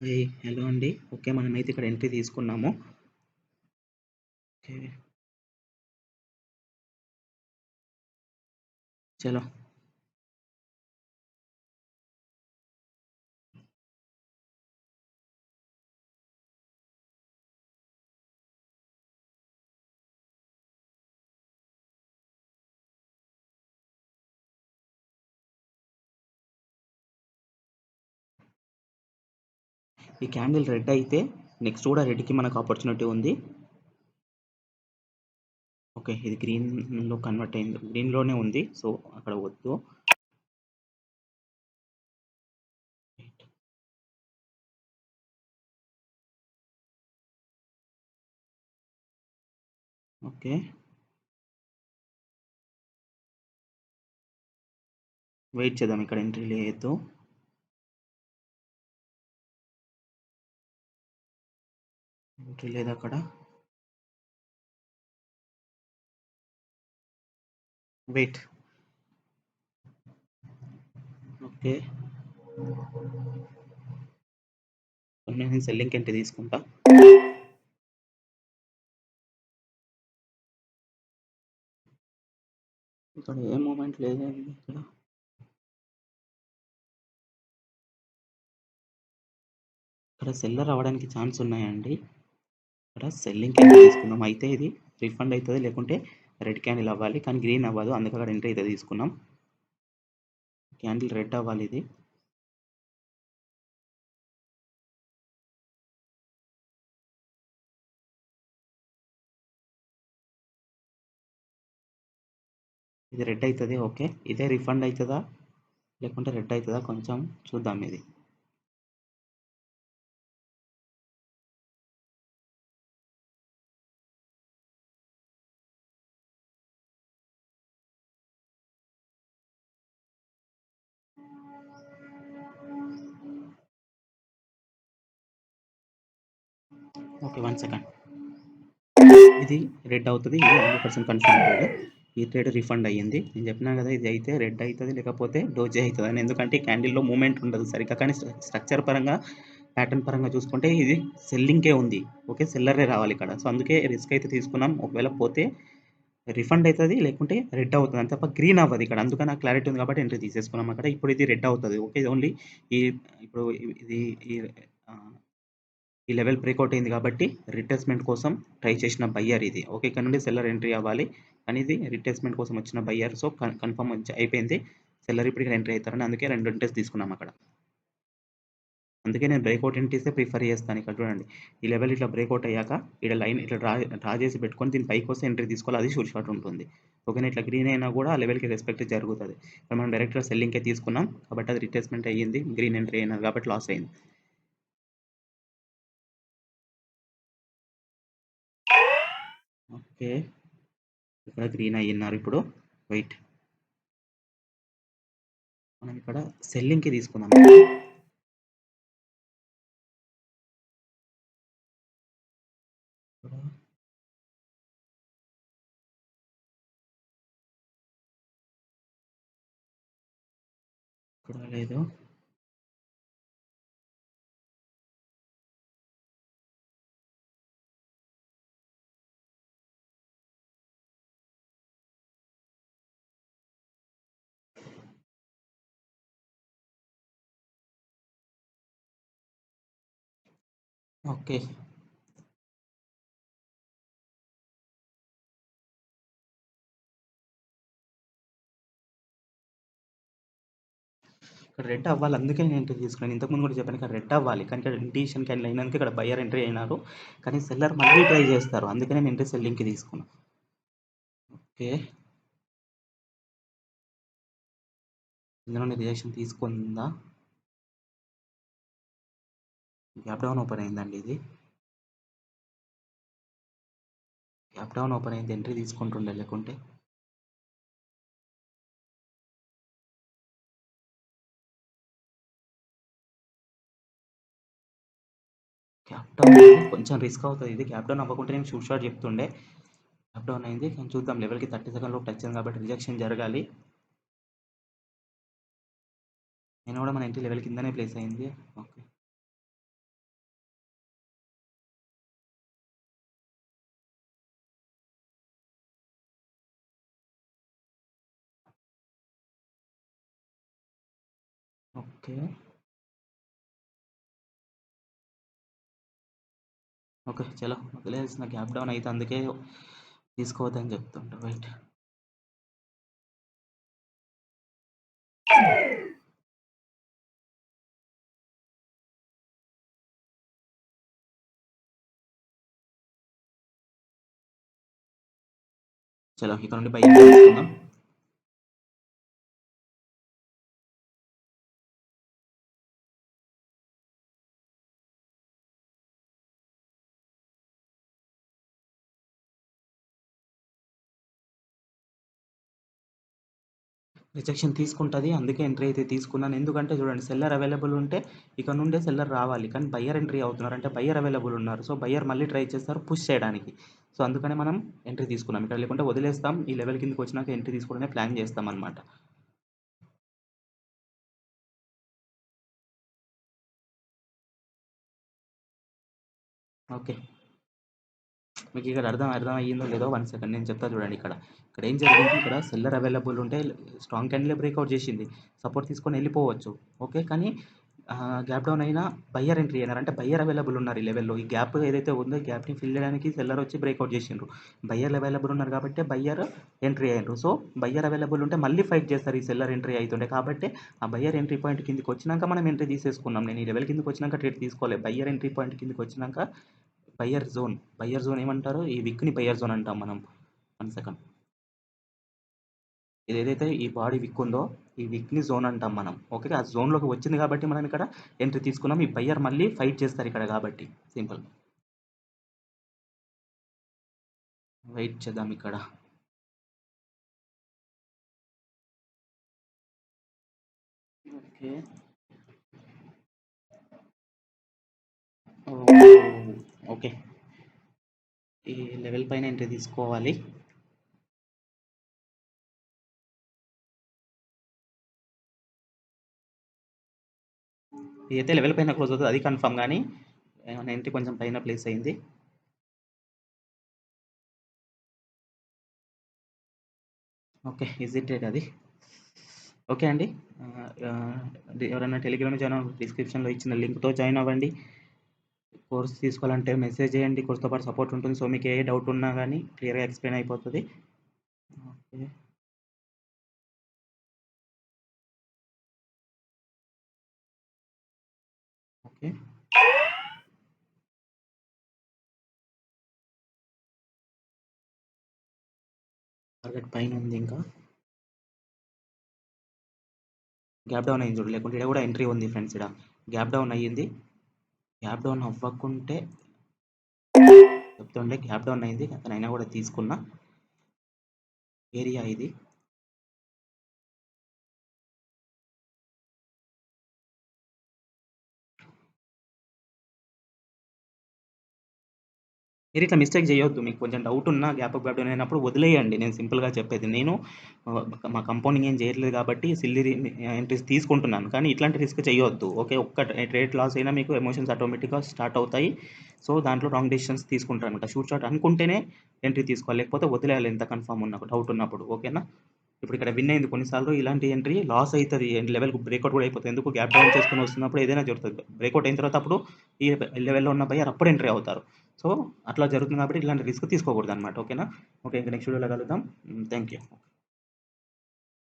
Hello అండి. Okay. మనమైతే ఇక్కడ ఎంట్రీ తీసుకున్నాము. ఓకే. చలో. ఈ క్యాండిల్ రెడ్ అయితే నెక్స్ట్ కూడా రెడ్‌కి మనకు ఆపర్చునిటీ ఉంది. ఓకే. ఇది గ్రీన్‌లో కన్వర్ట్ అయింది. గ్రీన్‌లోనే ఉంది. సో, అక్కడ వద్దు. ఓకే. వెయిట్ చేద్దాం. ఇక్కడ ఎంట్రీ లేదు. ఎంట్రీ లేదక్కడ. వెయిట్. ఓకే. నేను సెల్లింగ్‌కి ఎంట్రీ తీసుకుంటా. ఇక్కడ ఏ మూవ్‌మెంట్ లేదండి ఇక్కడ. ఇక్కడ సెల్లర్ అవ్వడానికి ఛాన్స్ ఉన్నాయండి. ఇక్కడ సెల్లింగ్‌కి ఎంట్రీ తీసుకున్నాం. అయితే ఇది రిఫండ్ అయితది. లేకుంటే రెడ్ క్యాండిల్ అవ్వాలి. కానీ గ్రీన్ అవ్వదు. అందుకే అక్కడ ఎంట్రీ అయితే తీసుకున్నాం. క్యాండిల్ రెడ్ అవ్వాలి ఇది. ఇది రెడ్ అవుతుంది. ఓకే. ఇదే రిఫండ్ అవుతుందా లేకుంటే రెడ్ అవుతుందా కొంచెం చూద్దాం ఇది. ఓకే. 1 సెకండ్. ఇది రెడ్ అవుతుంది. ఇది 100% కన్ఫర్మ్ ట్రేడ్. ఈ ట్రేడ్ రిఫండ్ అయ్యింది. నేను చెప్పినా కదా ఇది అయితే రెడ్ అవుతుంది లేకపోతే డోజీ అవుతుంది అని. ఎందుకంటే క్యాండిల్లో మూమెంట్ ఉండదు సరిగ్గా. కానీ స్ట్రక్చర్ పరంగా ప్యాటర్న్ పరంగా చూసుకుంటే ఇది సెల్లింగ్కే ఉంది. ఓకే. సెల్లరే రావాలి ఇక్కడ. సో అందుకే రిస్క్ అయితే తీసుకున్నాం. ఒకవేళ పోతే రిఫండ్ అవుతుంది లేకుంటే రెడ్ అవుతుంది అంత తప్ప గ్రీన్ అవ్వదు ఇక్కడ. అందుకని నాకు క్లారిటీ ఉంది కాబట్టి ఎంట్రీ తీసేసుకున్నాం అక్కడ. ఇప్పుడు ఇది రెడ్ అవుతుంది. ఓకే. ఇది ఓన్లీ ఈ ఇప్పుడు ఇది ఈ ఈ లెవెల్ బ్రేక్అవుట్ అయింది కాబట్టి రిట్రేస్మెంట్ కోసం ట్రై చేసిన బయ్యర్ ఇది. ఓకే. ఇక్కడ నుండి సెల్లర్ ఎంట్రీ అవ్వాలి. కానీ ఇది రిట్రేస్మెంట్ కోసం వచ్చిన బయ్యర్. సో కన్ఫర్మ్ అయిపోయింది. సెల్లర్ ఇప్పుడు ఇక్కడ ఎంట్రీ అవుతారని అందుకే 2 ఎంట్రీస్ తీసుకున్నాం అక్కడ. అందుకే నేను బ్రేక్అవుట్ ఎంట్రీసే ప్రిఫర్ చేస్తాను. ఇక్కడ చూడండి. ఈ లెవెల్ ఇట్లా బ్రేక్అవుట్ అయ్యాక ఇక్కడ లైన్ ఇట్లా డ్రా చేసి పెట్టుకొని దీని పైకి వస్తే ఎంట్రీ తీసుకోవాలి. అది షూర్ షాట్ ఉంటుంది. ఓకేనా. ఇట్లా గ్రీన్ అయినా కూడా ఆ లెవెల్‌కి రెస్పెక్ట్ జరుగుతుంది. ఇక్కడ మనం డైరెక్ట్‌గా సెల్లింగ్‌కే తీసుకున్నాం కాబట్టి అది రిట్రేస్మెంట్ అయ్యింది. గ్రీన్ ఎంట్రీ అయినది కాబట్టి లాస్ అయింది. ఓకే. ఇక్కడ గ్రీన్ అయ్యిన్నారు ఇప్పుడు. వెయిట్. మనం ఇక్కడ సెల్లింగ్‌కి తీసుకుందాం. ఇక్కడ ఇక్కడ లేదు. ఓకే. ఇక్కడ రెడ్ అవ్వాలి. అందుకే నేను ఎంట్రీ తీసుకున్నాను. ఇంతకుముందు కూడా చెప్పాను ఇక్కడ రెడ్ అవ్వాలి. కానీ ఇక్కడ ఇండికేషన్ క్యాండిల్ అయినందుకు ఇక్కడ బయ్యర్ ఎంట్రీ అయినారు. కానీ సెల్లర్ మళ్ళీ ట్రై చేస్తారు. అందుకనే నేను ఎంట్రీ సెల్లింగ్‌కి తీసుకున్నా. ఓకే. ఇందులోనే రియాక్షన్ తీసుకుందా? గ్యాప్ డౌన్ ఓపెన్ అయిందండి ఇది. గ్యాప్ డౌన్ ఓపెన్ అయింది. ఎంట్రీ తీసుకుంటుండే లేకుంటే. గ్యాప్ డౌన్ అయింది. కొంచెం రిస్క్ అవుతుంది ఇది. గ్యాప్ డౌన్ అవ్వకుంటే నేను షూట్ షాట్ చెప్తుండే. గ్యాప్ డౌన్ అయింది. కానీ చూద్దాం లెవెల్‌కి 30 సెకండ్‌లో టచ్ అయింది కాబట్టి రిజెక్షన్ జరగాలి. నేను కూడా మన ఎంట్రీ లెవెల్ కిందనే ప్లేస్ అయింది. ఓకే. ఓకే. ఓకే. చలో వదిలేసిన గ్యాప్ డౌన్ అయితే అందుకే తీసుకోవద్దని చెప్తుంటా. వెయిట్. చలో ఇక్కడ నుండి బై తీసుకుందాం. రిజెక్షన్ తీసుకుంటది. అందుకే ఎంట్రీ అయితే తీసుకున్నాను. ఎందుకంటే చూడండి సెల్లర్ అవైలబుల్ ఉంటే ఇక నుండే సెల్లర్ రావాలి. కానీ బయ్యర్ ఎంట్రీ అవుతున్నారు. అంటే బయ్యర్ అవైలబుల్ ఉన్నారు. సో బయ్యర్ మళ్ళీ ట్రై చేస్తారు పుష్ చేయడానికి. సో అందుకనే మనం ఎంట్రీ తీసుకున్నాం. ఇక్కడ లేకుంటే వదిలేస్తాం. ఈ లెవెల్ కిందకి వచ్చినాక ఎంట్రీ తీసుకోవడమే ప్లాన్ చేస్తామన్నమాట. ఓకే. మీకు ఇక్కడ అర్థం అయ్యిందో లేదో 1 సెకండ్ నేను చెప్తా చూడండి ఇక్కడ. ఇక్కడ ఏం జరిగింది, ఇక్కడ సెల్లర్ అవైలబుల్ ఉంటే స్ట్రాంగ్ క్యాండిలే బ్రేక్‌ఔట్ చేసింది. సపోర్ట్ తీసుకొని ఎళ్ళిపోవచ్చు. ఓకే. కానీ గ్యాప్ డౌన్ అయినా బయ్యర్ ఎంట్రీ అయినారు. అంటే బయ్యర్ అవైలబుల్ ఉన్నారు ఈ లెవెల్‌లో. ఈ గ్యాప్ ఏదైతే ఉందో ఈ గ్యాప్‌ని ఫిల్ చేయడానికి సెల్లర్ వచ్చి బ్రేక్‌ఔట్ చేసిండ్రు. బయ్యర్లు అవైలబుల్ ఉన్నారు కాబట్టి బయ్యర్ ఎంట్రీ అయ్యిండ్రు. సో బయ్యర్ అవైలబుల్ ఉంటే మళ్ళీ ఫైట్ చేస్తారు ఈ సెల్లర్ ఎంట్రీ అయితుండే. కాబట్టి ఆ బయ్యర్ ఎంట్రీ పాయింట్ కిందకి వచ్చినాక మనం ఎంట్రీ తీసేసుకున్నాం. నేను ఈ లెవెల్ కిందకి వచ్చినాక ట్రేడ్ తీసుకోలే. బయ్యర్ ఎంట్రీ పాయింట్ కిందకి వచ్చినాక బయ్యర్ జోన్ ఏమంటారు? ఈ విక్‌ని బయ్యర్ జోన్ అంటాం మనం. 1 సెకండ్. ఇదేదైతే ఈ బాడీ విక్ ఉందో ఈ విక్‌ని జోన్ అంటాం మనం. ఓకే. ఆ జోన్‌లోకి వచ్చింది కాబట్టి మనం ఇక్కడ ఎంట్రీ తీసుకున్నాం. ఈ బయ్యర్ మళ్ళీ ఫైట్ చేస్తారు ఇక్కడ కాబట్టి సింపుల్. వెయిట్ చేద్దాం ఇక్కడ. ఓకే. ఓహ్! ఓకే. ఈ లెవెల్ పైన ఎంట్రీ తీసుకోవాలి. ఇదైతే లెవెల్ పైన క్లోజ్ అవుతది అది కన్ఫర్మ్ గానీ మన ఎంట్రీ కొంచెం పైన ప్లేస్ అయింది. ఓకే. ఈజీ ట్రేడ్ అది. ఓకే అండి. ఎవరైనా టెలిగ్రామ్‌లో జాయిన్ అవ్వ డిస్క్రిప్షన్‌లో ఇచ్చిన లింక్‌తో జాయిన్ అవ్వండి. కోర్స్ తీసుకోవాలంటే మెసేజ్ చేయండి. కోర్స్‌తో పాటు సపోర్ట్ ఉంటుంది. సో మీకు ఏ డౌట్ ఉన్నా గానీ క్లియర్‌గా ఎక్స్‌ప్లెయిన్ అయిపోతది. ఓకే. ఓకే. టార్గెట్ పైన ఉంది ఇంకా. గ్యాప్ డౌన్ అయింది చూడు. లేకుంటే ఈడ కూడా ఎంట్రీ ఉంది ఫ్రెండ్స్ ఈడ. గ్యాప్ డౌన్ అయ్యింది. గ్యాప్ డౌన్ అవ్వకుంటే చెప్తుండే గ్యాప్ డౌన్ అయింది. కానీ అయినా కూడా తీసుకున్నా. ఏరియా ఇది. మీరు ఇట్లా మిస్టేక్ చేయొద్దు. మీకు కొంచెం డౌట్ ఉన్నా గ్యాప్ అప్, గ్యాప్ డౌన్ అయినప్పుడు వదిలేయండి. నేను సింపుల్‌గా చెప్పేది. నేను మా కంపౌండింగ్ ఏం చేయట్లేదు కాబట్టి సిల్లీ ఎంట్రీస్ తీసుకుంటున్నాను. కానీ ఇట్లాంటి రిస్క్ చేయొద్దు. ఓకే. ఒక్క ట్రేడ్ లాస్ అయినా మీకు ఎమోషన్స్ ఆటోమేటిక్‌గా స్టార్ట్ అవుతాయి. సో దాంట్లో రాంగ్ డెసిషన్స్ తీసుకుంటారనమాట. షూట్ షాట్ అనుకుంటేనే ఎంట్రీ తీసుకోవాలి. లేకపోతే వదిలేయాలి ఎంత కన్ఫర్మ్ ఉన్నా డౌట్ ఉన్నప్పుడు. ఓకేనా? ఇప్పుడు ఇక్కడ విన్ అయింది. కొన్నిసార్లు ఇలాంటి ఎంట్రీ లాస్ అయితది. లెవెల్ బ్రేక్‌ఔట్ కూడా అయిపోతది. ఎందుకు గ్యాప్ డౌన్ చేసుకొని వస్తున్నప్పుడు ఏదైనా జరుగుతది. బ్రేక్‌ఔట్ అయిన తర్వాత అప్పుడు ఈ లెవెల్‌లో ఉన్న బయ్యర్ అప్పుడు ఎంట్రీ అవుతారు. సో అట్లా జరుగుతుంది కాబట్టి ఇలాంటి రిస్క్ తీసుకోకూడదనమాట. ఓకేనా? ఓకే. ఇంక నెక్స్ట్ వీడియోలో కలుద్దాం. Thank you.